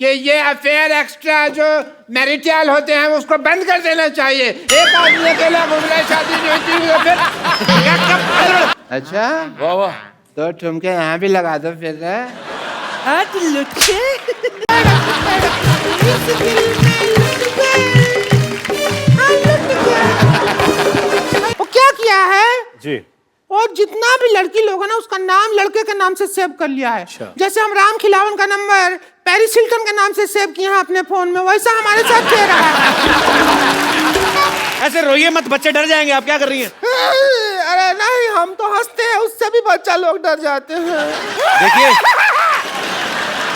कि ये affair extra जो मैरिटल होते हैं उसको बंद कर देना चाहिए। एक आदमी अकेला घूम रहा है, शादी नहीं होती तो फिर अच्छा वाह वाह। तो ठुमके यहाँ भी लगा दो फिर। वो क्या किया है जी। और जितना भी लड़की लोग है ना उसका नाम लड़के के नाम से सेव कर लिया है। अच्छा। जैसे हम राम खिलावन का नंबर पेरिस हिल्टन के नाम से सेव किए हैं अपने फोन में, वैसा हमारे साथ किया रहा है। ऐसे रोइए मत, बच्चे डर जाएंगे। आप क्या कर रही हैं? अरे नहीं, हम तो हंसते हैं, उससे भी बच्चा लोग डर जाते हैं। देखिए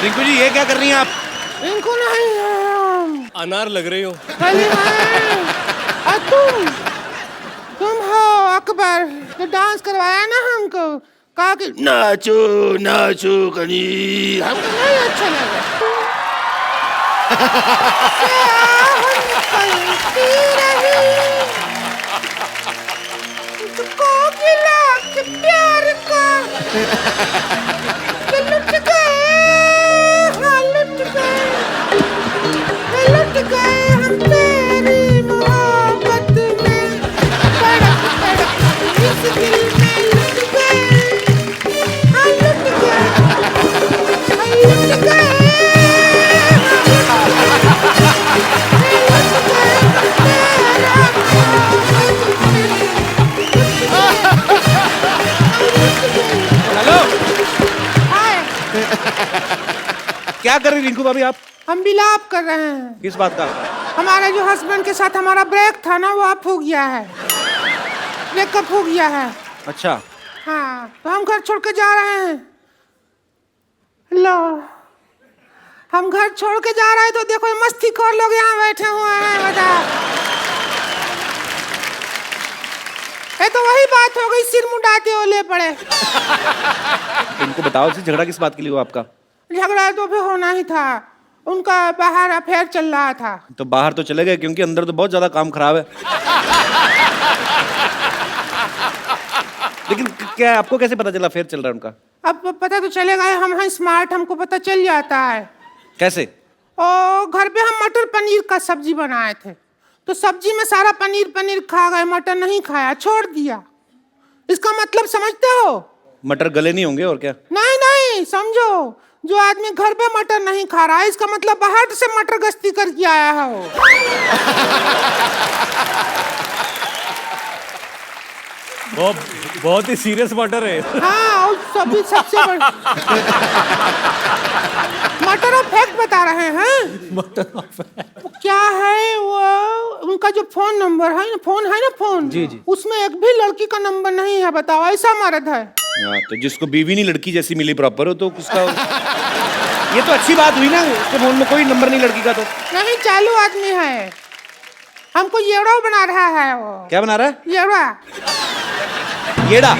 रिंकू जी, ये क्या कर रही हैं आप? इनको नहीं है। अनार लग रही हो। तुम हो अकबर जो डांस करवाया ना हमको, कहा कि नाचो नाचो कनी। हमको नहीं अच्छा लगा। तुझको गिला के प्यार का लुट गए, हाँ लुट गए, लुट गए हम तेरी मोहब्बत में, तड़प तड़प इस दिल में लुट गए, हाँ लुट गए, हाँ लुट गए। हेलो, क्या कर रही रिंकू भाभी आप? हम विलाप कर रहे हैं। किस बात का? हमारे जो हस्बैंड के साथ हमारा ब्रेक था ना वो अब हो गया है, ब्रेकअप हो गया है। अच्छा। हाँ, तो हम घर छोड़ के जा रहे हैं। लो, हम घर छोड़ के जा रहे हैं तो देखो मस्ती खोर लोग यहाँ बैठे हुए हैं। बता, ये तो वही बात हो गई, सिर मुंडाते ओले पड़े। इनको बताओ से झगड़ा किस बात के लिए हुआ आपका? झगड़ा तो फिर होना ही था, उनका बाहर अफेयर चल रहा था। तो बाहर तो चले गए क्योंकि अंदर तो बहुत ज्यादा काम खराब है। लेकिन क्या आपको कैसे पता चला फेयर चल रहा है उनका? अब पता तो चलेगा, हम हैं स्मार्ट, हमको पता चल जाता है। कैसे? और घर पे हम मटर पनीर का सब्जी बनाए थे, तो सब्जी में सारा पनीर पनीर खा गए, मटर नहीं खाया, छोड़ दिया। इसका मतलब समझते हो? मटर गले नहीं होंगे और क्या? नहीं नहीं, समझो, जो आदमी घर पे मटर नहीं खा रहा है इसका मतलब बाहर से मटर गश्ती करके आया है वो। बहुत ही सीरियस मैटर है। हाँ, और सभी सबसे बड़ी मटर ऑफ फैक्ट बता रहे हैं। वो क्या है, वो उनका जो फोन नंबर है ना, फोन है ना, फोन जी जी, उसमें एक भी लड़की का नंबर नहीं है। बताओ, ऐसा मर्द है। तो जिसको बीवी नहीं लड़की जैसी मिली प्रॉपर हो तो उसका ये तो अच्छी बात हुई ना, उसके फोन में कोई नंबर नहीं लड़की का। तो नहीं, चालू आदमी है, हमको येड़ा बना रहा है वो। क्या बना रहा है? येड़ा, येड़ा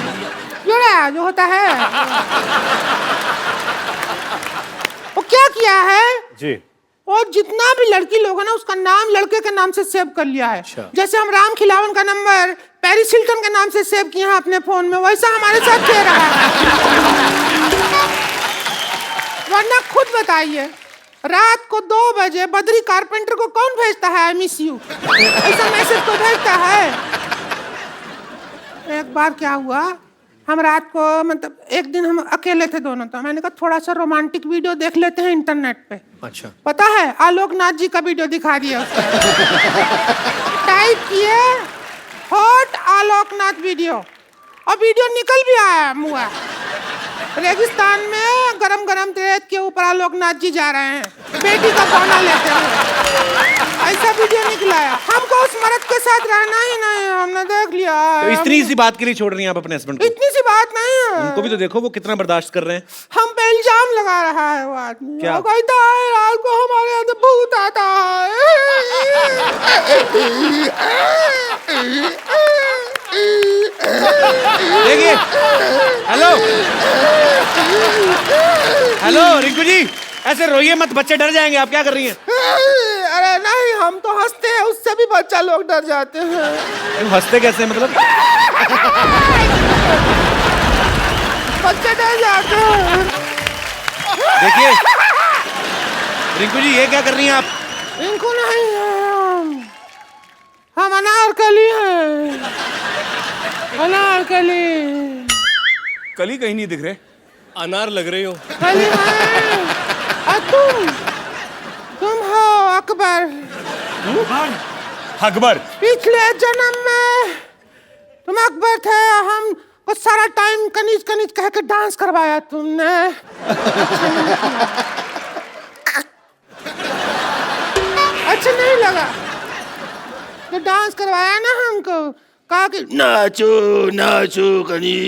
येड़ा जो होता है। वो क्या किया है जी। और जितना भी लड़की लोग है ना उसका नाम लड़के के नाम से सेव कर लिया है। अच्छा। जैसे हम राम खिलावन का नंबर पेरिस हिल्टन के नाम से सेव किए हैं अपने फोन में, वैसा हमारे साथ किया रहा है। वरना खुद बताइए, रात को 2 बजे बद्री कारपेंटर को कौन भेजता है आई मिस यू, ऐसा मैसेज को भेजता है? एक बार क्या हुआ, हम रात को मतलब एक दिन हम अकेले थे दोनों, तो मैंने कहा थोड़ा सा रोमांटिक वीडियो देख लेते हैं इंटरनेट पे। अच्छा। पता है, आलोकनाथ जी का वीडियो दिखा दिया उसको। टाइप किए हॉट आलोकनाथ वीडियो, और वीडियो निकल भी आया मुआ। रेगिस्तान में गरम गरम रेत के ऊपर आलोकनाथ जी जा रहे हैं बेटी का गाना लेते हुए, ऐसा वीडियो निकला है। हमको उस मर्द के साथ रहना ही नहीं है, हमने देख लिया। तो इतनी सी बात के लिए छोड़ रही हैं आप अपने हस्बैंड को? इतनी सी बात नहीं है, उनको भी तो देखो वो कितना बर्दाश्त कर रहे हैं। हम पे इल्जाम लगा रहा है वो आदमी। क्या? वो कहता है रात को हमारे यहाँ से भूत आता है। देखिए, हेलो हेलो रिंकू जी, ऐसे रोइए मत, बच्चे डर जाएंगे। आप क्या कर रही हैं? अरे नहीं, हम तो हंसते हैं, उससे भी बच्चा लोग डर जाते हैं। तुम हंसते कैसे मतलब? बच्चे डर जाते हैं। देखिए रिंकू जी ये क्या कर रही हैं आप? इनको नहीं है, हम अनारकली हैं, अनारकली। कली कहीं नहीं दिख रहे। अनार लग रही हो। कली हैं। और तुम हो अकबर। अकबर। पिछले जन्म में तुम अकबर थे, हम को सारा टाइम कनीज कनीज कह के डांस करवाया तुमने। अच्छा नहीं लगा तो डांस करवाया ना हमको, कहा कि नाचो नाचो कनी,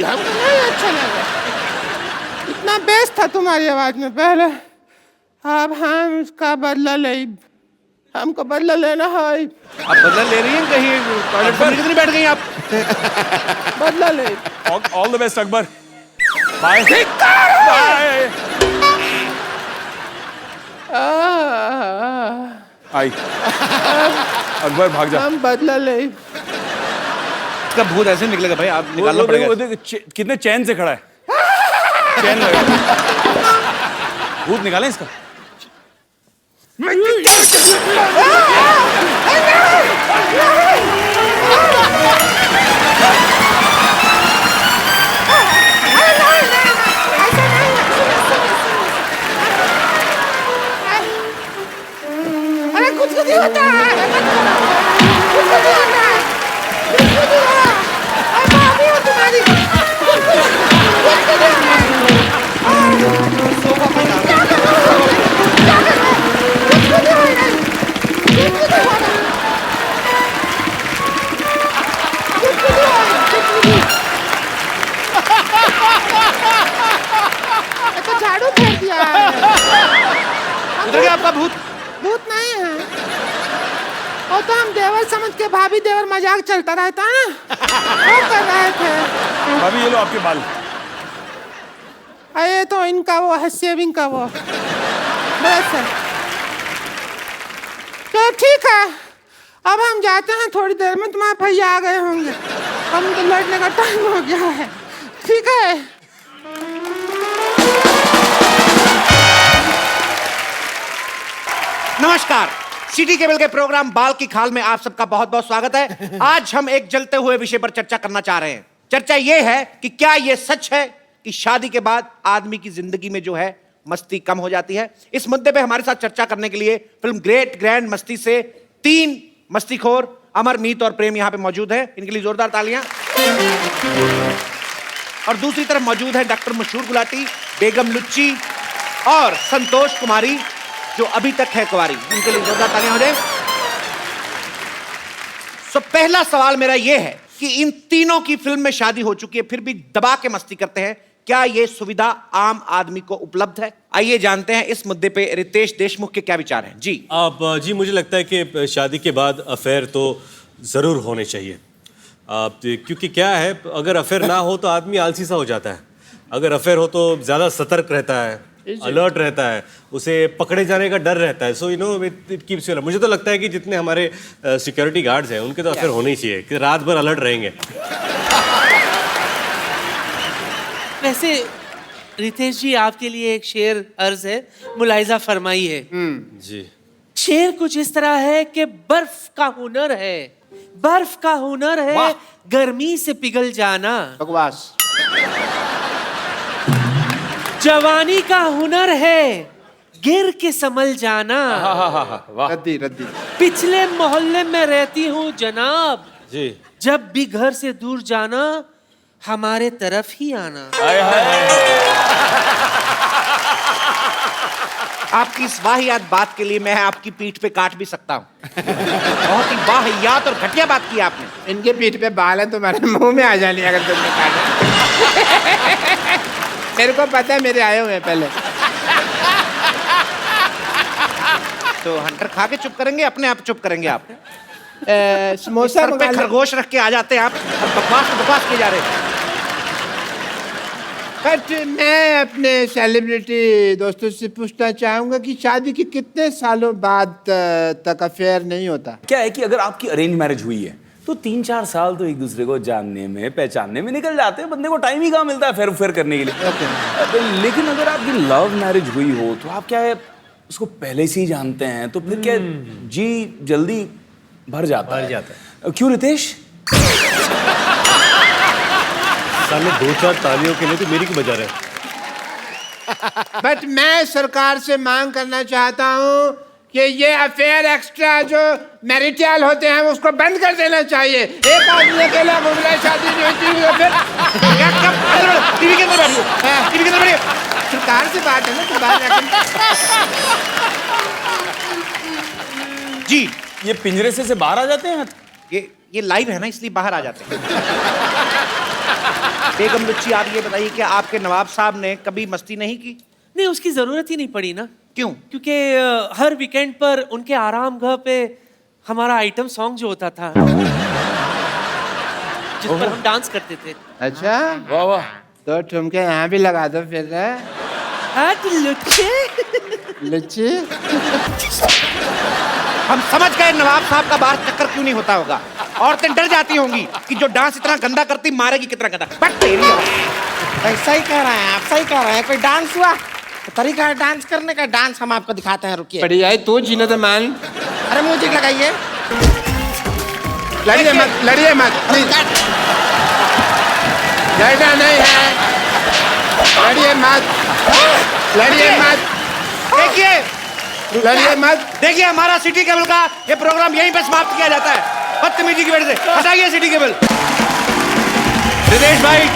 हमको नहीं अच्छा लगा। इतना बेस था तुम्हारी आवाज में पहले, अब हम उसका बदला ले, हमको बदला लेना है। आप बदला ले रही हैं कहीं टॉयलेट पर कितनी बैठ गई आप? बदला ले। All the best Akbar. Bye bye. आई अकबर भाग जा। हम बदला ले। इसका भूत ऐसे निकलेगा भाई, आप निकालना पड़ेगा। कितने चैन से खड़ा है, चैन लगा। भूत निकालें इसका। अरे कुछ नहीं होता है, कुछ नहीं होता है, कुछ नहीं होता है, अब भाभी हो तुम्हारी, कुछ नहीं होता है, क्या करो, क्या करो, कुछ नहीं हो रहा है, कुछ नहीं हो रहा है, कुछ नहीं हो रहा है, कुछ नहीं। तो झाड़ू फेर दिया है। उधर गया आपका भूत? भूत नहीं है, वो तो हम देवर समझ के भाभी देवर मजाक चलता रहता है ना, वो कर रहे थे। भाभी ये लो आपके बाल। अरे तो इनका वो है शेविंग का वो, बस है। तो ठीक है, अब हम जाते हैं, थोड़ी देर में तुम्हारे भैया आ गए होंगे, हम तो लौटने का टाइम हो गया है। ठीक है। नमस्कार, सिटी केबल के प्रोग्राम बाल की खाल में आप सबका बहुत बहुत स्वागत है। आज हम एक जलते हुए विषय पर चर्चा करना चाह रहे हैं। चर्चा ये है कि क्या ये सच है कि शादी के बाद आदमी की जिंदगी में जो है मस्ती कम हो जाती है। इस मुद्दे पे हमारे साथ चर्चा करने के लिए फिल्म ग्रेट ग्रैंड मस्ती से 3 मस्तीखोर अमर, मीत और प्रेम यहाँ पे मौजूद है। इनके लिए जोरदार तालियां। और दूसरी तरफ मौजूद है डॉक्टर मशहूर गुलाटी, बेगम लुच्ची और संतोष कुमारी जो अभी तक है कुंवारी। इनके लिए जोरदार तालियां हो जाए। सो पहला सवाल मेरा यह है कि इन तीनों की फिल्म में शादी हो चुकी है, फिर भी दबा के मस्ती करते हैं। क्या यह सुविधा आम आदमी को उपलब्ध है? आइए जानते हैं इस मुद्दे पे रितेश देशमुख के क्या विचार हैं। जी जी मुझे लगता है कि शादी के बाद अफेयर तो ज़रूर होने चाहिए। क्योंकि क्या है, अगर अफेयर ना हो तो आदमी आलसी सा हो जाता है। अगर अफेयर हो तो ज़्यादा सतर्क रहता है, अलर्ट रहता है, उसे पकड़े जाने का डर रहता है। So you know it keeps you. मुझे तो लगता है कि जितने हमारे सिक्योरिटी गार्ड्स हैं उनके तो अफेयर होने ही चाहिए, कि रात भर अलर्ट रहेंगे। वैसे रितेश जी, आपके लिए एक शेर अर्ज है, मुलाहिजा फरमाइए। जी। शेर कुछ इस तरह है कि बर्फ का हुनर है, बर्फ का हुनर है गर्मी से पिघल जाना। बकवास। जवानी का हुनर है गिर के संभल जाना। रद्दी रद्दी। पिछले मोहल्ले में रहती हूँ जनाब, जी। जब भी घर से दूर जाना हमारे तरफ ही आना। आपकी इस वाहियात बात के लिए मैं आपकी पीठ पे काट भी सकता हूँ। बहुत ही वाहियात और घटिया बात की आपने। इनके पीठ पे बाल है, तुम्हारे मुंह में आ जाने अगर तुमने काटा। मेरे को पता है, मेरे आए हुए हैं पहले। तो हंटर खा के चुप करेंगे, अपने आप चुप करेंगे आप? समोसा सर पे खरगोश रख के आ जाते हैं आप, और बकवास किए जा रहे हैं। बट मैं अपने सेलिब्रिटी दोस्तों से पूछना चाहूंगा कि शादी के कितने सालों बाद तक अफेयर नहीं होता? क्या है कि अगर आपकी अरेंज मैरिज हुई है तो 3-4 साल तो एक दूसरे को जानने में, पहचानने में निकल जाते हैं। बंदे को टाइम ही कहाँ मिलता है फेर फेर करने के लिए। लेकिन अगर आपकी लव मैरिज हुई हो तो आप क्या है उसको पहले से ही जानते हैं तो फिर क्या जी जल्दी भर जाता है। क्यों रितेश? साले 2-4 तालियों के लिए तो मेरी क्यों बजा रहे हैं? बट मैं सरकार से मांग करना चाहता हूँ कि ये अफेयर एक्स्ट्रा जो मैरिटल होते हैं उसको बंद कर देना चाहिए। एक आदमी अकेला घूम रहा है, शादी नहीं होती तो फिर टीवी के अंदर बैठिए, टीवी के अंदर बैठिए। सरकार से बात है ना, तो बाहर जाकर जी ये पिंजरे से बाहर आ जाते हैं? ये लाइव है ना, इसलिए बाहर आ जाते हैं। बेगम लुच्ची, आप ये बताइए कि आपके नवाब साहब ने कभी मस्ती नहीं की? नहीं, उसकी जरूरत ही नहीं पड़ी ना। क्यों? क्योंकि हर वीकेंड पर उनके आराम घर पे हमारा आइटम सॉन्ग जो होता था जिस पर हम डांस करते थे। अच्छा, वाह वाह। तो ठुमके यहाँ भी लगा दो फिर। हट लुच्चे। लुच्ची, हम समझ गए नवाब साहब का बाहर चक्कर क्यों नहीं होता होगा। औरतें डर जाती होंगी कि जो डांस इतना गंदा करती मारेगी कितना गंदा। बट तेरी सही कह रहे हैं आप, सही कह रहे हैं। कोई डांस हुआ तो तरीका है डांस करने का, डांस हम आपको दिखाते हैं, रुकिए। बढ़िया है, तू जीना तो मान। अरे म्यूजिक लगाइए। लड़िए मत, लड़िए मत, प्लीज। लड़ना नहीं है, लड़िए मत, लड़िए मत, देखिए, लड़िए मत। देखिए हमारा सिटी केबल का ये प्रोग्राम यहीं पे समाप्त किया जाता है बदतमीजी की वजह से। हटाइए सिटी केबल। रितेश भाई,